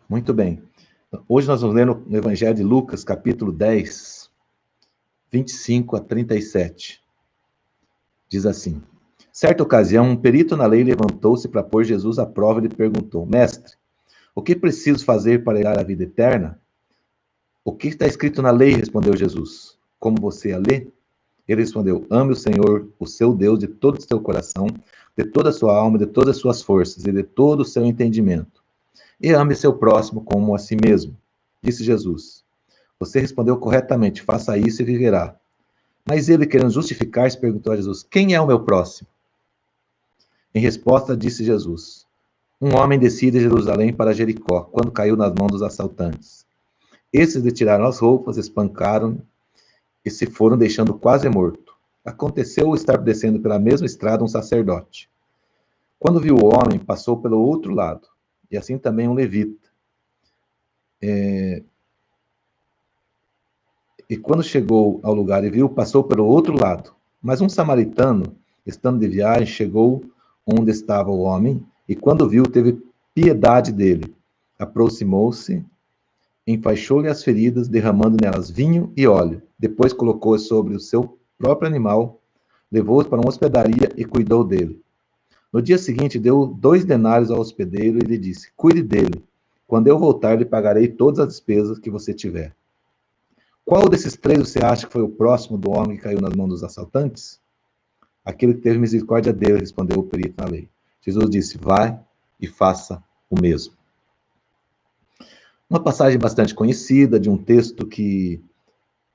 Muito bem. Hoje nós vamos ler no Evangelho de Lucas, capítulo 10, 25 a 37. Diz assim: certa ocasião, um perito na lei levantou-se para pôr Jesus à prova e lhe perguntou: Mestre, o que preciso fazer para herdar a vida eterna? O que está escrito na lei? Respondeu Jesus. Como você a lê? Ele respondeu: ame o Senhor, o seu Deus, de todo o seu coração, de toda a sua alma, de todas as suas forças e de todo o seu entendimento. E ame seu próximo como a si mesmo. Disse Jesus: você respondeu corretamente, faça isso e viverá. Mas ele, querendo justificar-se, perguntou a Jesus: quem é o meu próximo? Em resposta, disse Jesus: um homem descia de Jerusalém para Jericó, quando caiu nas mãos dos assaltantes. Esses lhe tiraram as roupas, espancaram e se foram, deixando quase morto. Aconteceu estar descendo pela mesma estrada um sacerdote. Quando viu o homem, passou pelo outro lado, e assim também um levita. E quando chegou ao lugar e viu, passou pelo outro lado. Mas um samaritano, estando de viagem, chegou onde estava o homem, e quando viu, teve piedade dele. Aproximou-se, enfaixou-lhe as feridas, derramando nelas vinho e óleo. Depois colocou-as sobre o seu próprio animal, levou-os para uma hospedaria e cuidou dele. No dia seguinte, deu 2 denários ao hospedeiro e lhe disse: cuide dele. Quando eu voltar, lhe pagarei todas as despesas que você tiver. Qual desses 3 você acha que foi o próximo do homem que caiu nas mãos dos assaltantes? Aquele que teve misericórdia dele, respondeu o perito na lei. Jesus disse: vai e faça o mesmo. Uma passagem bastante conhecida, de um texto que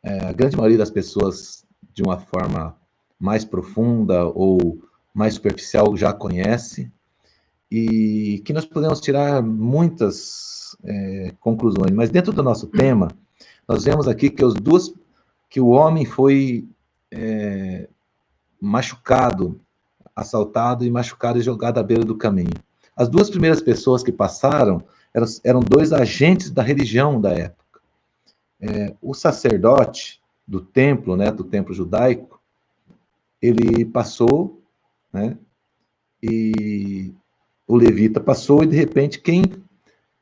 a grande maioria das pessoas, de uma forma mais profunda ou mais superficial, já conhece, e que nós podemos tirar muitas conclusões. Mas dentro do nosso tema, nós vemos aqui que o homem foi machucado, assaltado e machucado e jogado à beira do caminho. As 2 primeiras pessoas que passaram eram 2 agentes da religião da época. O sacerdote do templo judaico, ele passou, né, e o levita passou, e de repente quem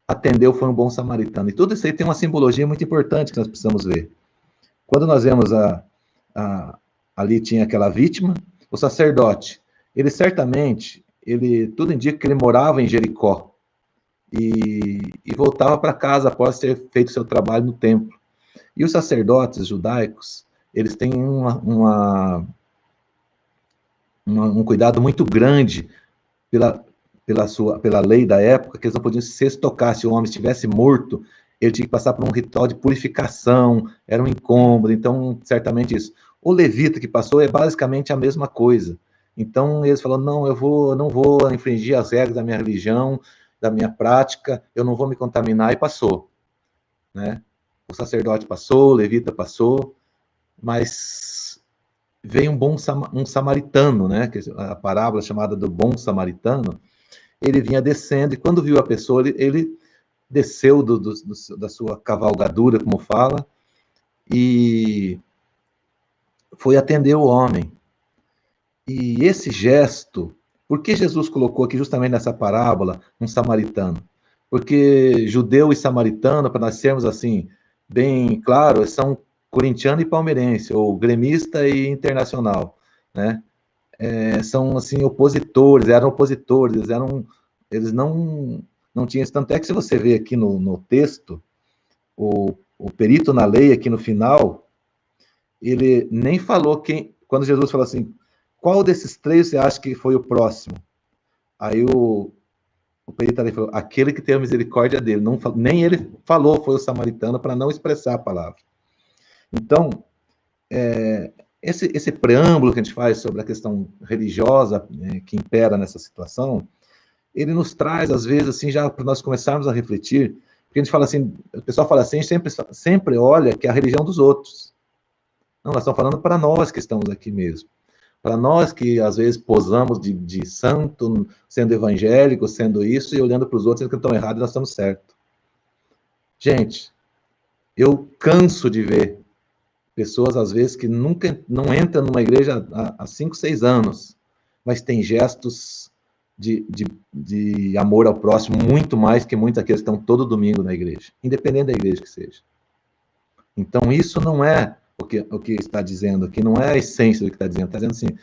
atendeu foi um bom samaritano. E tudo isso aí tem uma simbologia muito importante que nós precisamos ver. Quando nós vemos ali tinha aquela vítima, o sacerdote, ele certamente, tudo indica que ele morava em Jericó, e voltava para casa após ter feito seu trabalho no templo. E os sacerdotes judaicos, eles têm um cuidado muito grande pela lei da época, que eles não podiam se estocar. Se o homem estivesse morto, ele tinha que passar por um ritual de purificação, era um incômodo, então, certamente isso. O levita que passou é basicamente a mesma coisa. Então, eles falaram: não, eu não vou infringir as regras da minha religião, da minha prática, eu não vou me contaminar, e passou, né? O sacerdote passou, o levita passou, mas veio um samaritano, né? A parábola chamada do bom samaritano. Ele vinha descendo, e quando viu a pessoa, ele desceu da sua cavalgadura, como fala, e foi atender o homem. E esse gesto, por que Jesus colocou aqui justamente nessa parábola um samaritano? Porque judeu e samaritano, para nós sermos assim, bem claro, são corintiano e palmeirense, ou gremista e internacional, né? São assim eram opositores, eles não tinham isso. Tanto é que, se você vê aqui no texto, o perito na lei, aqui no final, ele nem falou quando Jesus falou assim: qual desses 3 você acha que foi o próximo? Aí o perito ali falou: aquele que tem a misericórdia dele. Não, nem ele falou foi o samaritano, para não expressar a palavra. Então, esse preâmbulo que a gente faz sobre a questão religiosa, né, que impera nessa situação, ele nos traz, às vezes, assim, já para nós começarmos a refletir, porque a gente fala assim, o pessoal fala assim, a gente sempre olha que é a religião dos outros. Não, nós estamos falando para nós que estamos aqui mesmo. Para nós que, às vezes, posamos de santo, sendo evangélico, sendo isso, e olhando para os outros, que estão errados e nós estamos certos. Gente, eu canso de ver pessoas, às vezes, que nunca não entram numa igreja há 5, 6 anos, mas tem gestos de amor ao próximo, muito mais que muitos daqueles que estão todo domingo na igreja, independente da igreja que seja. Então, isso não é o que está dizendo aqui, não é a essência do que está dizendo. Está dizendo assim,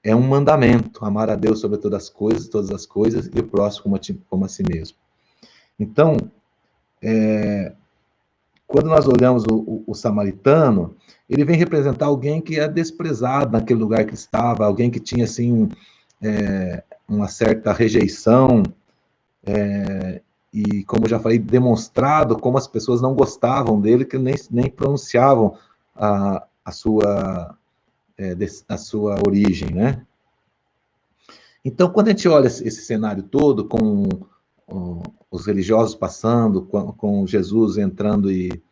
é um mandamento, amar a Deus sobre todas as coisas, e o próximo como a si mesmo. Então, quando nós olhamos o samaritano, ele vem representar alguém que é desprezado naquele lugar que estava, alguém que tinha, assim, uma certa rejeição, e, como eu já falei, demonstrado como as pessoas não gostavam dele, que nem pronunciavam a sua origem, né? Então, quando a gente olha esse cenário todo, com os religiosos passando, com Jesus entrando e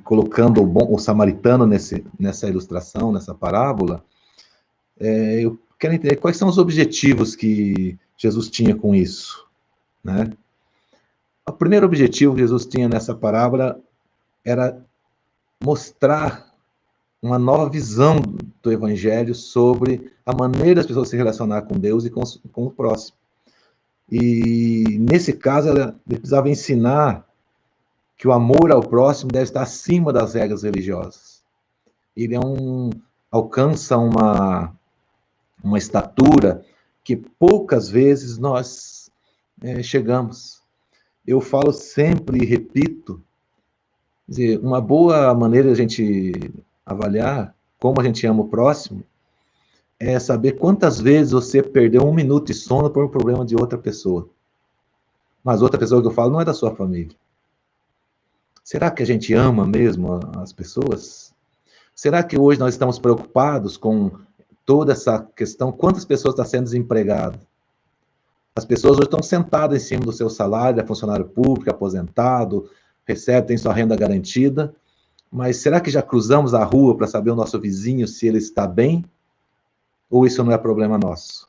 colocando o samaritano nessa ilustração, nessa parábola, eu quero entender quais são os objetivos que Jesus tinha com isso, né? O primeiro objetivo que Jesus tinha nessa parábola era mostrar uma nova visão do Evangelho sobre a maneira das pessoas se relacionar com Deus e com o próximo. E, nesse caso, ele precisava ensinar que o amor ao próximo deve estar acima das regras religiosas. Ele alcança uma estatura que poucas vezes nós chegamos. Eu falo sempre e repito, quer dizer, uma boa maneira de a gente avaliar como a gente ama o próximo é saber quantas vezes você perdeu 1 minuto de sono por um problema de outra pessoa. Mas outra pessoa que eu falo não é da sua família. Será que a gente ama mesmo as pessoas? Será que hoje nós estamos preocupados com toda essa questão? Quantas pessoas estão sendo desempregadas? As pessoas hoje estão sentadas em cima do seu salário, é funcionário público, aposentado, tem sua renda garantida, mas será que já cruzamos a rua para saber o nosso vizinho se ele está bem? Ou isso não é problema nosso?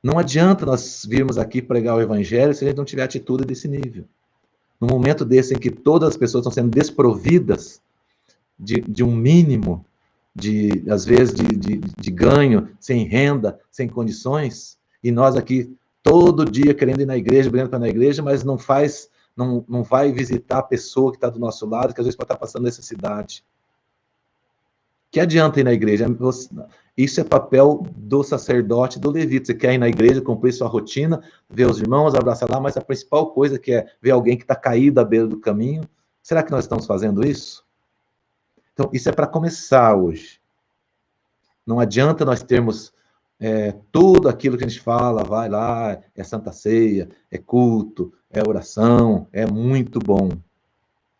Não adianta nós virmos aqui pregar o evangelho se a gente não tiver atitude desse nível. Num momento desse em que todas as pessoas estão sendo desprovidas de um mínimo, às vezes, de ganho, sem renda, sem condições, e nós aqui todo dia querendo ir na igreja, brigando para ir na igreja, mas não vai visitar a pessoa que está do nosso lado, que às vezes pode estar passando necessidade. Que adianta ir na igreja? Isso é papel do sacerdote, do levita. Você quer ir na igreja, cumprir sua rotina, ver os irmãos, abraçar lá, mas a principal coisa que é ver alguém que está caído à beira do caminho. Será que nós estamos fazendo isso? Então, isso é para começar hoje. Não adianta nós termos tudo aquilo que a gente fala, vai lá, é Santa Ceia, é culto, é oração, é muito bom.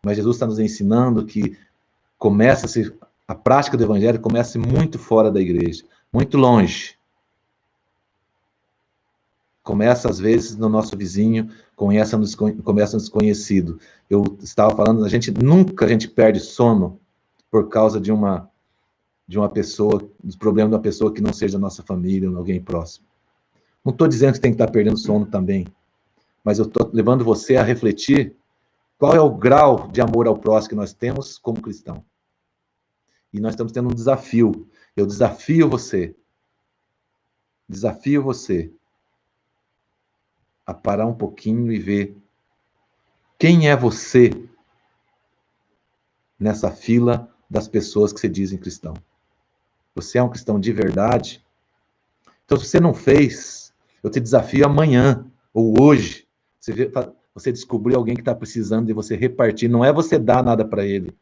Mas Jesus está nos ensinando que a prática do evangelho começa muito fora da igreja, muito longe. Começa, às vezes, no nosso vizinho, começa no desconhecido. Eu estava falando, a gente perde sono por causa de uma pessoa, dos problemas de uma pessoa que não seja nossa família, ou alguém próximo. Não estou dizendo que você tem que estar perdendo sono também, mas eu estou levando você a refletir qual é o grau de amor ao próximo que nós temos como cristão. E nós estamos tendo um desafio. Eu desafio você a parar um pouquinho e ver quem é você nessa fila das pessoas que se dizem cristão. Você é um cristão de verdade? Então, se você não fez, eu te desafio amanhã ou hoje, você descobrir alguém que está precisando de você repartir. Não é você dar nada para ele.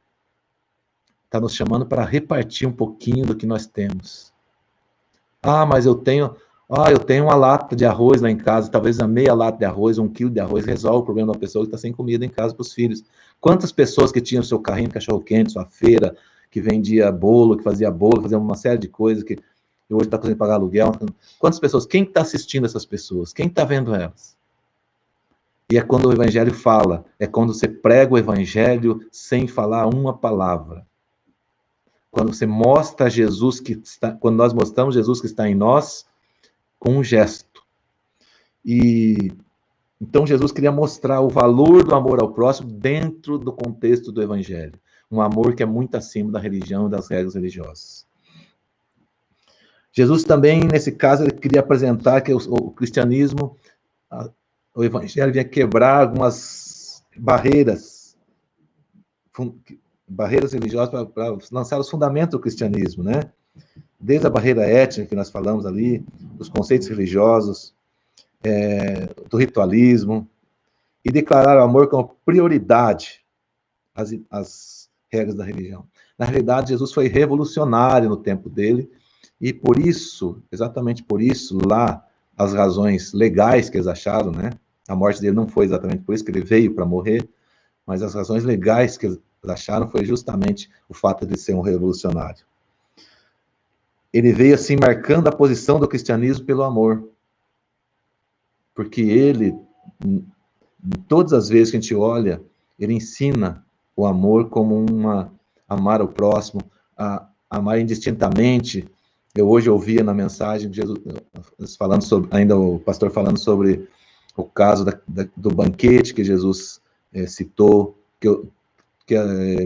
Está nos chamando para repartir um pouquinho do que nós temos. Mas eu tenho uma lata de arroz lá em casa, talvez a meia lata de arroz, 1 quilo de arroz, resolve o problema da pessoa que está sem comida em casa para os filhos. Quantas pessoas que tinham seu carrinho de cachorro-quente, sua feira, que vendia bolo, que fazia uma série de coisas, que hoje está conseguindo pagar aluguel. Quantas pessoas? Quem está assistindo essas pessoas? Quem está vendo elas? E é quando o evangelho fala, é quando você prega o evangelho sem falar uma palavra. Quando você mostra Jesus quando nós mostramos Jesus que está em nós, com um gesto. E então Jesus queria mostrar o valor do amor ao próximo dentro do contexto do evangelho. Um amor que é muito acima da religião e das regras religiosas. Jesus também, nesse caso, ele queria apresentar que o cristianismo, o evangelho vinha quebrar algumas barreiras religiosas para lançar os fundamentos do cristianismo, né? Desde a barreira étnica que nós falamos ali, dos conceitos religiosos, do ritualismo, e declarar o amor como prioridade às regras da religião. Na realidade, Jesus foi revolucionário no tempo dele, e por isso, exatamente por isso, lá, as razões legais que eles acharam, né? A morte dele não foi exatamente por isso que ele veio para morrer, mas as razões legais que eles acharam foi justamente o fato de ser um revolucionário. Ele veio assim marcando a posição do cristianismo pelo amor. Porque ele, todas as vezes que a gente olha, ele ensina o amor como amar o próximo, a amar indistintamente. Eu hoje ouvia na mensagem de Jesus falando sobre, ainda o pastor falando sobre o caso do banquete que Jesus citou, que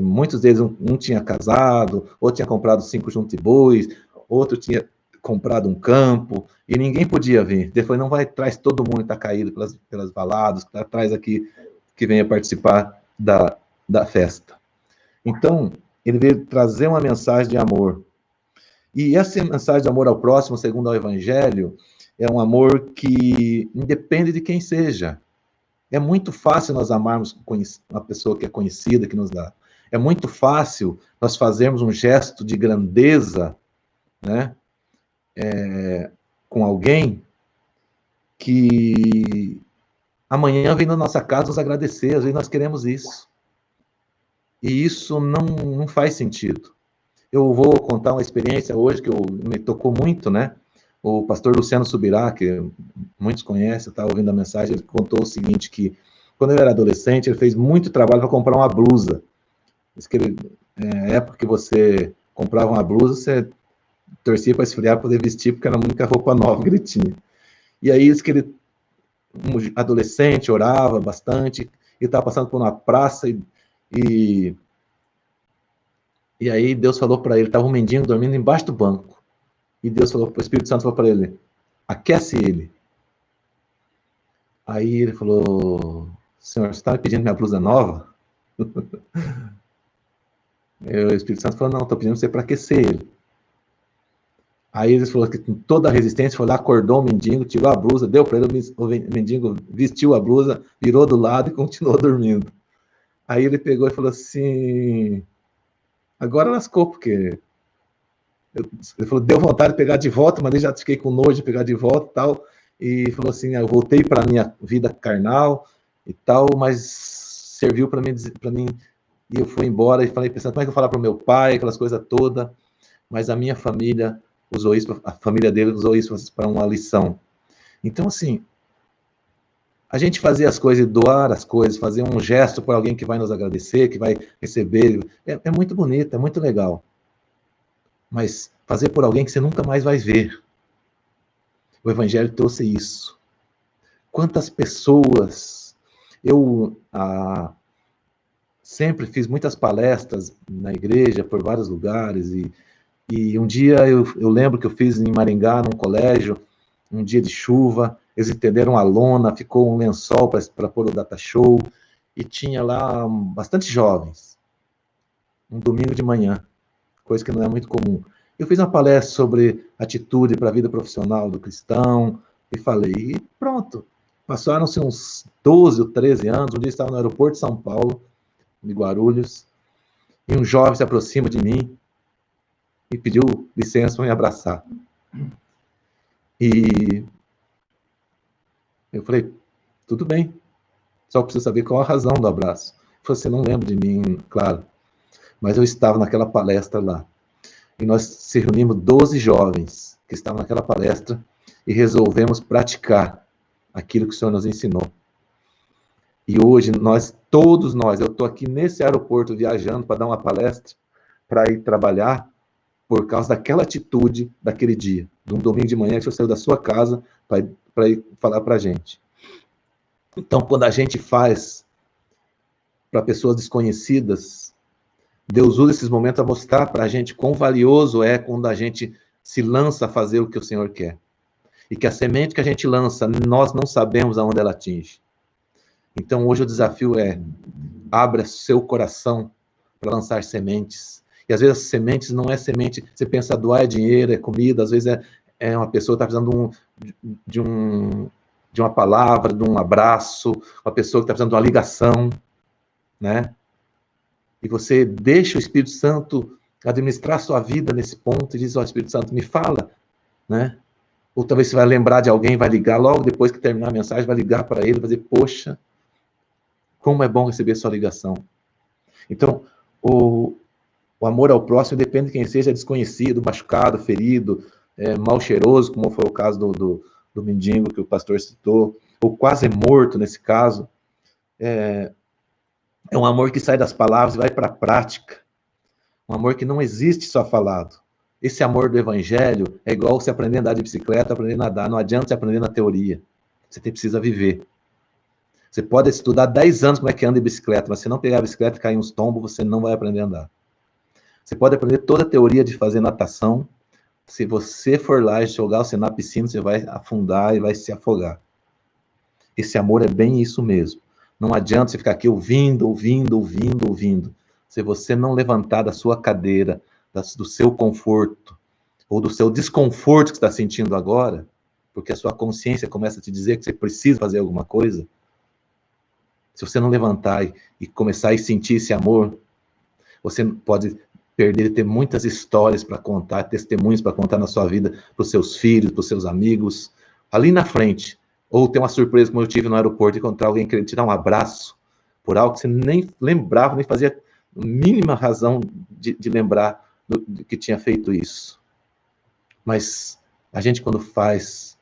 muitos deles um tinha casado, outro tinha comprado 5 juntos de bois, outro tinha comprado um campo, e ninguém podia vir. Depois não vai, traz todo mundo que está caído pelas baladas, traz aqui, que venha participar da festa. Então, ele veio trazer uma mensagem de amor. E essa mensagem de amor ao próximo, segundo o Evangelho, é um amor que independe de quem seja. É muito fácil nós amarmos uma pessoa que é conhecida, que nos dá. É muito fácil nós fazermos um gesto de grandeza, né, com alguém que amanhã vem na nossa casa nos agradecer. Às vezes nós queremos isso. E isso não faz sentido. Eu vou contar uma experiência hoje que me tocou muito, né? O pastor Luciano Subirá, que muitos conhecem, está ouvindo a mensagem, ele contou o seguinte, que quando ele era adolescente, ele fez muito trabalho para comprar uma blusa. Diz que na época que você comprava uma blusa, você torcia para esfriar, para poder vestir, porque era a única roupa nova que ele tinha. E aí, diz que ele, um adolescente, orava bastante, e estava passando por uma praça, e aí Deus falou para ele, estava um mendigo dormindo embaixo do banco. E Deus falou, o Espírito Santo falou para ele, aquece ele. Aí ele falou, Senhor, você está me pedindo minha blusa nova? O Espírito Santo falou, não, estou pedindo você para aquecer ele. Aí ele falou que com toda a resistência, foi lá, acordou o mendigo, tirou a blusa, deu para ele, o mendigo vestiu a blusa, virou do lado e continuou dormindo. Aí ele pegou e falou assim, agora lascou, porque... Ele falou, deu vontade de pegar de volta, mas eu já fiquei com nojo de pegar de volta e tal, e falou assim, eu voltei para a minha vida carnal e tal, mas serviu para mim, e eu fui embora e falei, pensando, como é que eu vou falar para o meu pai, aquelas coisas todas, mas a minha família usou isso, a família dele usou isso para uma lição. Então, assim, a gente fazer as coisas, doar as coisas, fazer um gesto para alguém que vai nos agradecer, que vai receber, é muito bonito, é muito legal. Mas fazer por alguém que você nunca mais vai ver. O Evangelho trouxe isso. Quantas pessoas... Eu sempre fiz muitas palestras na igreja, por vários lugares, e um dia eu lembro que eu fiz em Maringá, num colégio, um dia de chuva, eles estenderam a lona, ficou um lençol para pôr o data show, e tinha lá bastante jovens. Um domingo de manhã. Coisa que não é muito comum. Eu fiz uma palestra sobre atitude para a vida profissional do cristão, e falei, e pronto. Passaram-se uns 12 ou 13 anos, um dia eu estava no aeroporto de São Paulo, de Guarulhos, e um jovem se aproxima de mim e pediu licença para me abraçar. E eu falei, tudo bem, só preciso saber qual a razão do abraço. Ele falou, você não lembra de mim, claro, mas eu estava naquela palestra lá. E nós se reunimos 12 jovens que estavam naquela palestra e resolvemos praticar aquilo que o Senhor nos ensinou. E hoje, todos nós, eu estou aqui nesse aeroporto viajando para dar uma palestra, para ir trabalhar, por causa daquela atitude daquele dia, de um domingo de manhã que você saiu da sua casa para ir falar para a gente. Então, quando a gente faz para pessoas desconhecidas, Deus usa esses momentos a mostrar para a gente quão valioso é quando a gente se lança a fazer o que o Senhor quer. E que a semente que a gente lança, nós não sabemos aonde ela atinge. Então, hoje o desafio é: abra seu coração para lançar sementes. E às vezes as sementes não é semente, você pensa, doar é dinheiro, é comida, às vezes é uma pessoa que está precisando de uma palavra, de um abraço, uma pessoa que está precisando de uma ligação, né? E você deixa o Espírito Santo administrar a sua vida nesse ponto e diz: ó, Espírito Santo, me fala, né? Ou talvez você vai lembrar de alguém, vai ligar logo depois que terminar a mensagem, vai ligar para ele, vai dizer: poxa, como é bom receber sua ligação. Então, o amor ao próximo depende de quem seja desconhecido, machucado, ferido, mal cheiroso, como foi o caso do mendigo que o pastor citou, ou quase morto nesse caso. É um amor que sai das palavras e vai para a prática. Um amor que não existe só falado. Esse amor do evangelho é igual você aprender a andar de bicicleta, aprender a nadar. Não adianta você aprender na teoria. Você precisa viver. Você pode estudar 10 anos como é que anda de bicicleta, mas se não pegar a bicicleta e cair uns tombos, você não vai aprender a andar. Você pode aprender toda a teoria de fazer natação. Se você for lá e jogar você na piscina, você vai afundar e vai se afogar. Esse amor é bem isso mesmo. Não adianta você ficar aqui ouvindo. Se você não levantar da sua cadeira, do seu conforto, ou do seu desconforto que está sentindo agora, porque a sua consciência começa a te dizer que você precisa fazer alguma coisa, se você não levantar e começar a sentir esse amor, você pode perder e ter muitas histórias para contar, testemunhos para contar na sua vida, para os seus filhos, para os seus amigos, ali na frente. Ou ter uma surpresa, como eu tive no aeroporto, encontrar alguém querendo te dar um abraço por algo que você nem lembrava, nem fazia a mínima razão de lembrar que tinha feito isso. Mas a gente, quando faz,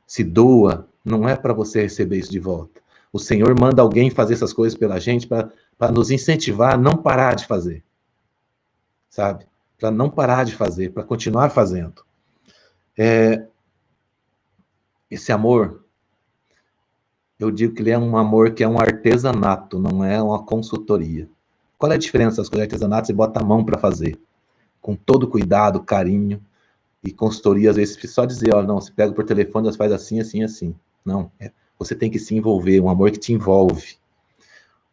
se doa, não é para você receber isso de volta. O Senhor manda alguém fazer essas coisas pela gente para nos incentivar a não parar de fazer. Sabe? Para não parar de fazer, para continuar fazendo. Esse amor, eu digo que ele é um amor que é um artesanato, não é uma consultoria. Qual é a diferença das coisas artesanato? Você bota a mão para fazer, com todo cuidado, carinho, e consultoria, às vezes, só dizer, ó, não, você pega por telefone, você faz assim, assim, assim. Não, você tem que se envolver, um amor que te envolve.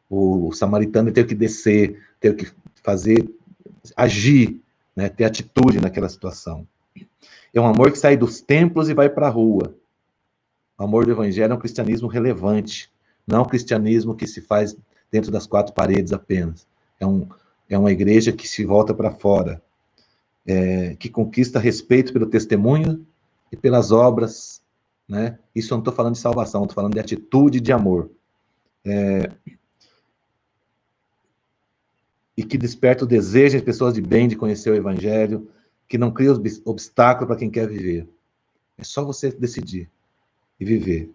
O samaritano teve que descer, teve que fazer, agir, né, ter atitude naquela situação. É um amor que sai dos templos e vai para a rua. O amor do evangelho é um cristianismo relevante, não é um cristianismo que se faz dentro das 4 paredes apenas. É uma igreja que se volta para fora, que conquista respeito pelo testemunho e pelas obras, né? Isso eu não estou falando de salvação, estou falando de atitude de amor. E que desperta o desejo de pessoas de bem de conhecer o evangelho, que não cria obstáculo para quem quer viver. É só você decidir e viver.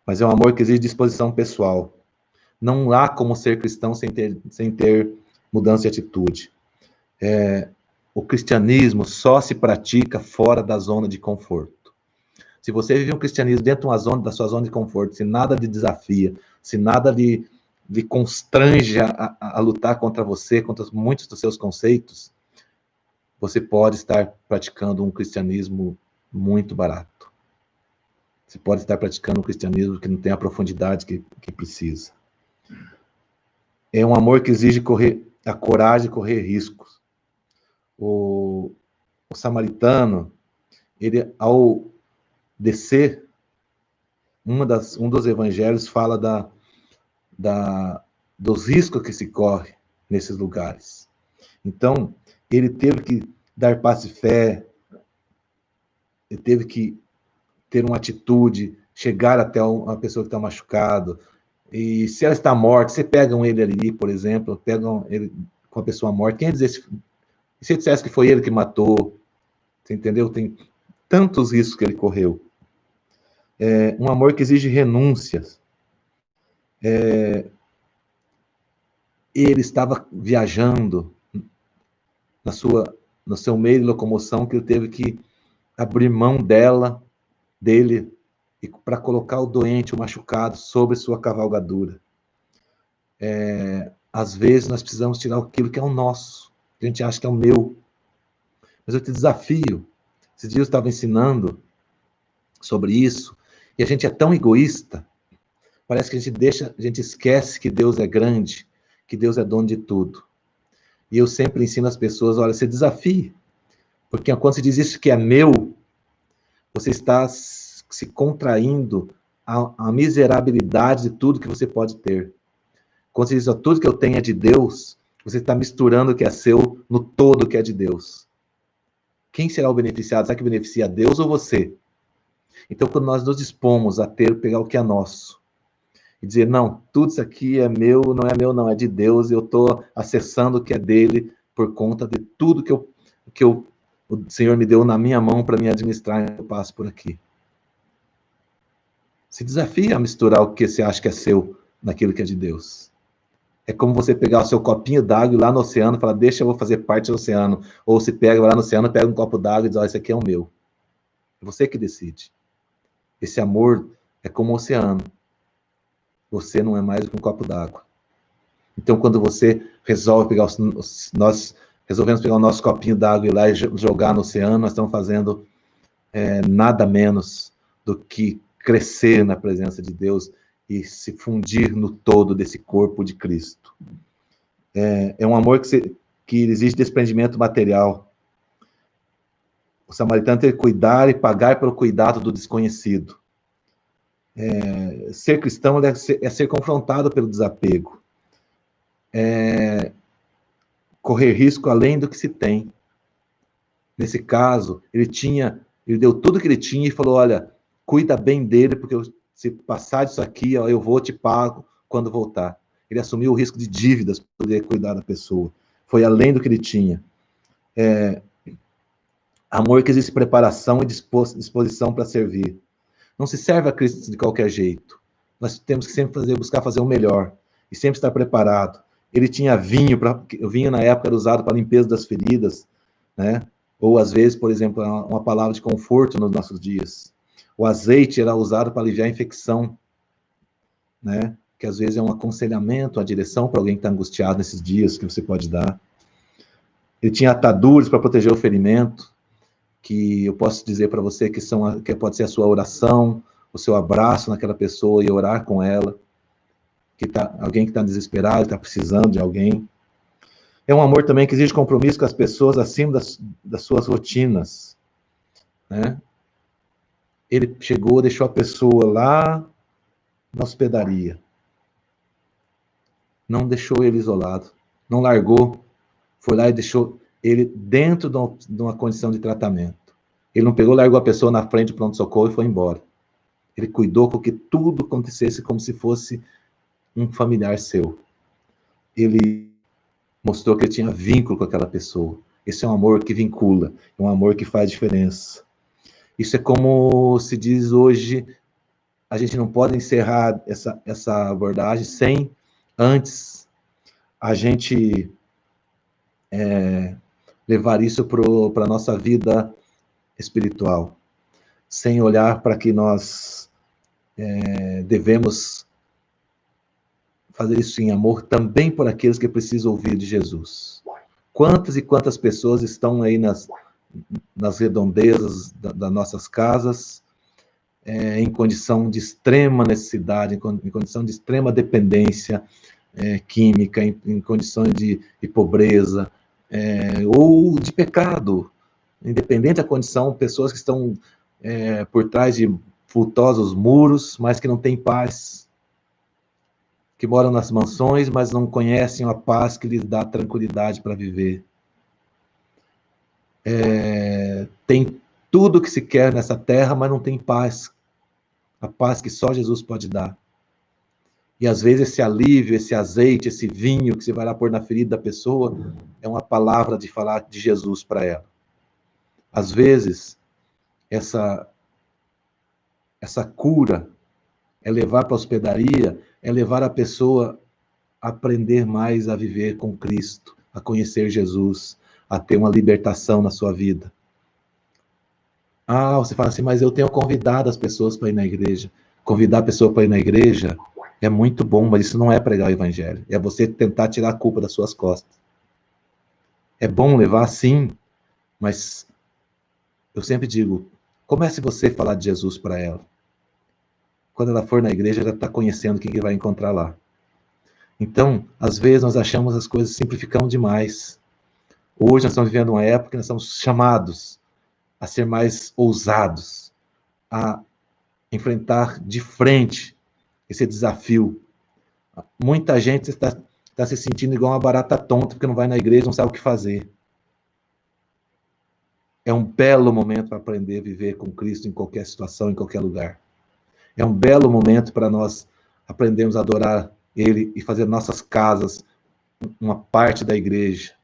Mas é um amor que exige disposição pessoal. Não há como ser cristão sem ter mudança de atitude. O cristianismo só se pratica fora da zona de conforto. Se você vive um cristianismo dentro da sua zona de conforto, se nada lhe desafia, se nada lhe constrange a lutar contra você, contra muitos dos seus conceitos, você pode estar praticando um cristianismo muito barato. Você pode estar praticando um cristianismo que não tem a profundidade que precisa. É um amor que exige a coragem de correr riscos. O samaritano, ele, ao descer, um dos evangelhos fala dos riscos que se corre nesses lugares. Então, ele teve que dar passo e fé, ele teve que ter uma atitude, chegar até uma pessoa que está machucado, e se ela está morta, você pegam ele ali, por exemplo, pegam ele com a pessoa morta, quem dizer se ele dissesse que foi ele que matou, você entendeu? Tem tantos riscos que ele correu. Um amor que exige renúncias. Ele estava viajando no seu meio de locomoção, que ele teve que abrir mão dele, para colocar o doente, o machucado, sobre sua cavalgadura. Às vezes nós precisamos tirar aquilo que é o nosso, que a gente acha que é o meu, Mas eu te desafio. Esses dias eu estava ensinando sobre isso, e a gente é tão egoísta, parece que a gente esquece que Deus é grande, que Deus é dono de tudo. E eu sempre ensino as pessoas, olha, se desafie, porque quando você diz isso que é meu, você está se contraindo a miserabilidade de tudo que você pode ter. Quando você diz, ó, tudo que eu tenho é de Deus, você está misturando o que é seu no todo que é de Deus. Quem será o beneficiado? Será que beneficia Deus ou você? Então, quando nós nos dispomos a pegar o que é nosso, e dizer, não, tudo isso aqui é meu, não é meu, não, é de Deus, e eu estou acessando o que é dele por conta de tudo que o Senhor me deu na minha mão para me administrar, eu passo por aqui. Se desafia a misturar o que você acha que é seu naquilo que é de Deus. É como você pegar o seu copinho d'água e ir lá no oceano e falar, deixa eu vou fazer parte do oceano. Ou se pega, vai lá no oceano, pega um copo d'água e diz, ó, esse aqui é o meu. É você que decide. Esse amor é como o oceano. Você não é mais do que um copo d'água. Então, quando você resolve pegar nós resolvemos pegar o nosso copinho d'água e ir lá e jogar no oceano, nós estamos fazendo nada menos do que crescer na presença de Deus e se fundir no todo desse corpo de Cristo. É um amor que exige desprendimento material. O samaritano tem que cuidar e pagar pelo cuidado do desconhecido. Ser cristão é ser confrontado pelo desapego. Correr risco além do que se tem. Nesse caso, ele deu tudo que ele tinha e falou, olha, cuida bem dele, porque se passar disso aqui, ó, eu vou te pago quando voltar. Ele assumiu o risco de dívidas para poder cuidar da pessoa. Foi além do que ele tinha. Amor que existe preparação e disposição para servir. Não se serve a Cristo de qualquer jeito. Nós temos que sempre buscar fazer o melhor e sempre estar preparado. Ele tinha vinho, o vinho na época era usado para a limpeza das feridas, né? Ou às vezes, por exemplo, uma palavra de conforto nos nossos dias. O azeite era usado para aliviar a infecção, né? Que às vezes é um aconselhamento, uma direção para alguém que está angustiado nesses dias que você pode dar. Ele tinha ataduras para proteger o ferimento, que eu posso dizer para você que pode ser a sua oração, o seu abraço naquela pessoa e orar com ela. Alguém que está desesperado, está precisando de alguém. É um amor também que exige compromisso com as pessoas acima das suas rotinas, né? Ele chegou, deixou a pessoa lá na hospedaria. Não deixou ele isolado. Não largou. Foi lá e deixou ele dentro de uma condição de tratamento. Ele não pegou, largou a pessoa na frente do pronto-socorro e foi embora. Ele cuidou com que tudo acontecesse como se fosse um familiar seu. Ele mostrou que ele tinha vínculo com aquela pessoa. Esse é um amor que vincula, é um amor que faz diferença. Isso é como se diz hoje, a gente não pode encerrar essa abordagem sem antes a gente levar isso para a nossa vida espiritual, sem olhar para que nós devemos fazer isso em amor também por aqueles que precisam ouvir de Jesus. Quantas e quantas pessoas estão aí nas redondezas das nossas casas, em condição de extrema necessidade, em condição de extrema dependência química, em condições de pobreza, ou de pecado, independente da condição, pessoas que estão por trás de vultosos muros, mas que não têm paz, que moram nas mansões, mas não conhecem a paz que lhes dá tranquilidade para viver. Tem tudo que se quer nessa terra, mas não tem paz. A paz que só Jesus pode dar. E às vezes esse alívio, esse azeite, esse vinho que você vai lá pôr na ferida da pessoa, é uma palavra de falar de Jesus para ela. Às vezes, essa cura é levar para a hospedaria, é levar a pessoa a aprender mais a viver com Cristo, a conhecer Jesus, a ter uma libertação na sua vida. Você fala assim, mas eu tenho convidado as pessoas para ir na igreja. Convidar a pessoa para ir na igreja é muito bom, mas isso não é pregar o evangelho. É você tentar tirar a culpa das suas costas. É bom levar, sim, Mas eu sempre digo, comece você a falar de Jesus para ela. Quando ela for na igreja, ela está conhecendo o que vai encontrar lá. Então, às vezes nós achamos as coisas simplificando demais. Hoje nós estamos vivendo uma época que nós estamos chamados a ser mais ousados, a enfrentar de frente esse desafio. Muita gente está se sentindo igual uma barata tonta, porque não vai na igreja, não sabe o que fazer. É um belo momento para aprender a viver com Cristo em qualquer situação, em qualquer lugar. É um belo momento para nós aprendermos a adorar Ele e fazer nossas casas uma parte da igreja.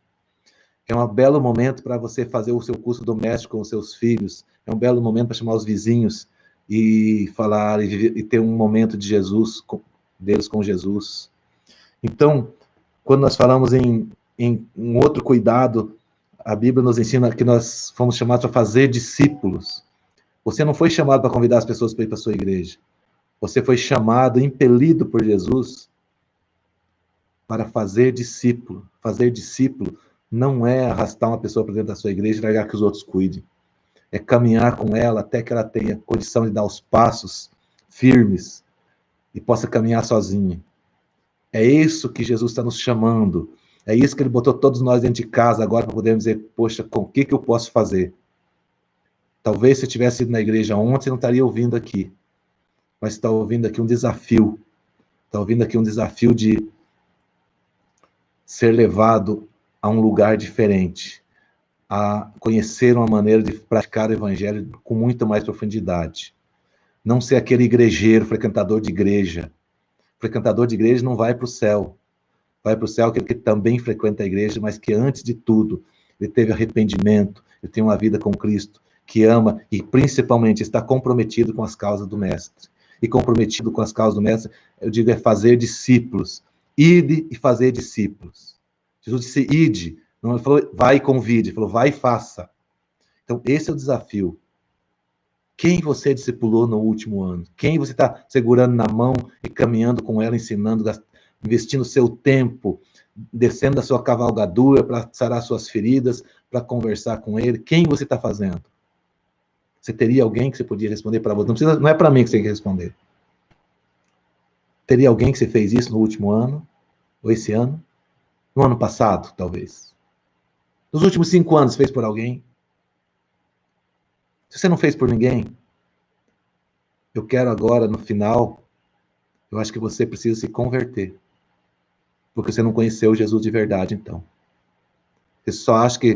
É um belo momento para você fazer o seu curso doméstico com os seus filhos. É um belo momento para chamar os vizinhos e falar e ter um momento de Jesus, deles com Jesus. Então, quando nós falamos em um outro cuidado, a Bíblia nos ensina que nós fomos chamados para fazer discípulos. Você não foi chamado para convidar as pessoas para ir para a sua igreja. Você foi chamado, impelido por Jesus para fazer discípulo. Fazer discípulo não é arrastar uma pessoa para dentro da sua igreja e largar que os outros cuidem. É caminhar com ela até que ela tenha condição de dar os passos firmes e possa caminhar sozinha. É isso que Jesus está nos chamando. É isso que ele botou todos nós dentro de casa agora para podermos dizer, poxa, com o que eu posso fazer? Talvez se eu tivesse ido na igreja ontem, você não estaria ouvindo aqui. Mas está ouvindo aqui um desafio. Está ouvindo aqui um desafio de ser levado a um lugar diferente, a conhecer uma maneira de praticar o evangelho com muito mais profundidade. Não ser aquele igrejeiro, frequentador de igreja. Frequentador de igreja não vai para o céu. Vai para o céu aquele que também frequenta a igreja, mas que antes de tudo, ele teve arrependimento, ele tem uma vida com Cristo, que ama e principalmente está comprometido com as causas do Mestre. E comprometido com as causas do Mestre, eu digo, é fazer discípulos. Ide e fazer discípulos. Jesus disse, ide. Não falou, vai e convide. Ele falou, vai e faça. Então, esse é o desafio. Quem você discipulou no último ano? Quem você está segurando na mão e caminhando com ela, ensinando, investindo seu tempo, descendo da sua cavalgadura para sarar suas feridas, para conversar com ele? Quem você está fazendo? Você teria alguém que você podia responder para você? Não é para mim que você tem que responder. Teria alguém que você fez isso no último ano? Ou esse ano? No ano passado, talvez. Nos últimos 5 anos, fez por alguém? Se você não fez por ninguém, eu quero agora, no final, eu acho que você precisa se converter. Porque você não conheceu Jesus de verdade, então. Você só acha que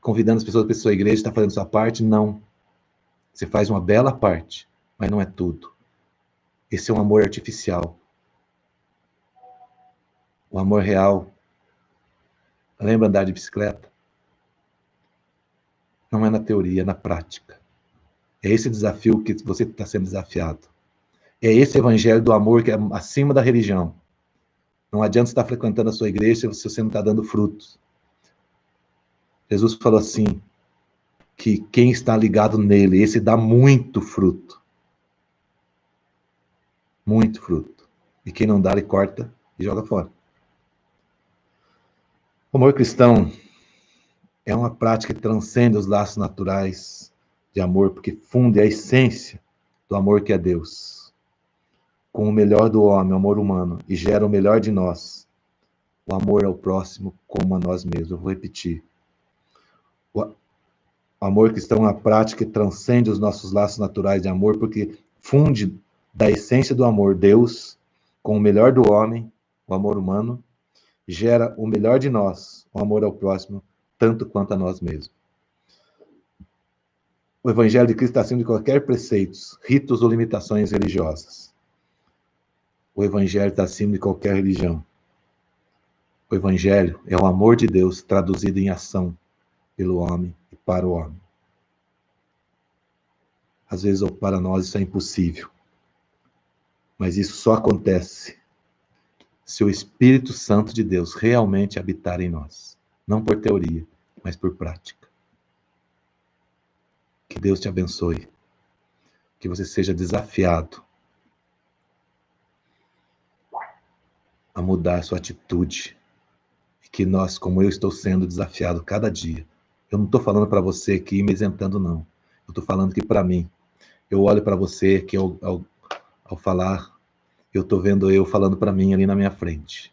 convidando as pessoas para a sua igreja está fazendo sua parte? Não. Você faz uma bela parte, mas não é tudo. Esse é um amor artificial. O amor real. Lembra andar de bicicleta? Não é na teoria, é na prática. É esse desafio que você está sendo desafiado. É esse evangelho do amor que é acima da religião. Não adianta você estar frequentando a sua igreja se você não está dando frutos. Jesus falou assim, que quem está ligado nele, esse dá muito fruto. Muito fruto. E quem não dá, ele corta e joga fora. O amor cristão é uma prática que transcende os laços naturais de amor, porque funde a essência do amor que é Deus, com o melhor do homem, o amor humano, e gera o melhor de nós, o amor ao próximo como a nós mesmos. Eu vou repetir. O amor cristão é uma prática que transcende os nossos laços naturais de amor, porque funde da essência do amor Deus com o melhor do homem, o amor humano, gera o melhor de nós, o amor ao próximo, tanto quanto a nós mesmos. O Evangelho de Cristo está acima de qualquer preceitos, ritos ou limitações religiosas. O Evangelho está acima de qualquer religião. O Evangelho é o amor de Deus traduzido em ação pelo homem e para o homem. Às vezes, para nós, isso é impossível. Mas isso só acontece se o Espírito Santo de Deus realmente habitar em nós. Não por teoria, mas por prática. Que Deus te abençoe. Que você seja desafiado a mudar a sua atitude. E que nós, como eu estou sendo desafiado cada dia, Eu não estou falando para você aqui me isentando, não. Eu estou falando que para mim, eu olho para você que ao falar, eu estou vendo eu falando para mim ali na minha frente.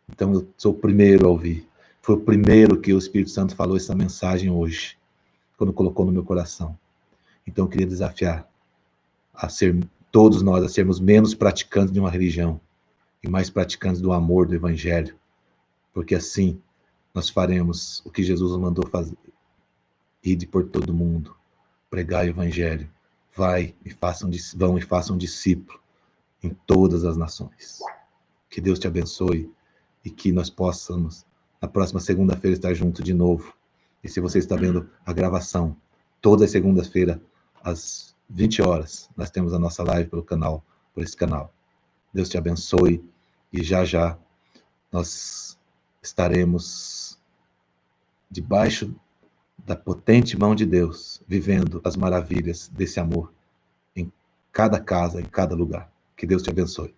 Então eu sou o primeiro a ouvir. Foi o primeiro que o Espírito Santo falou essa mensagem hoje, quando colocou no meu coração. Então eu queria desafiar todos nós a sermos menos praticantes de uma religião e mais praticantes do amor do Evangelho, porque assim nós faremos o que Jesus nos mandou fazer: ide por todo mundo, pregai o Evangelho, vão e façam discípulo em todas as nações. Que Deus te abençoe e que nós possamos, na próxima segunda-feira, estar juntos de novo. E se você está vendo a gravação, todas as segundas-feiras, às 20 horas, nós temos a nossa live por esse canal. Deus te abençoe e já nós estaremos debaixo da potente mão de Deus, vivendo as maravilhas desse amor em cada casa, em cada lugar. Que Deus te abençoe.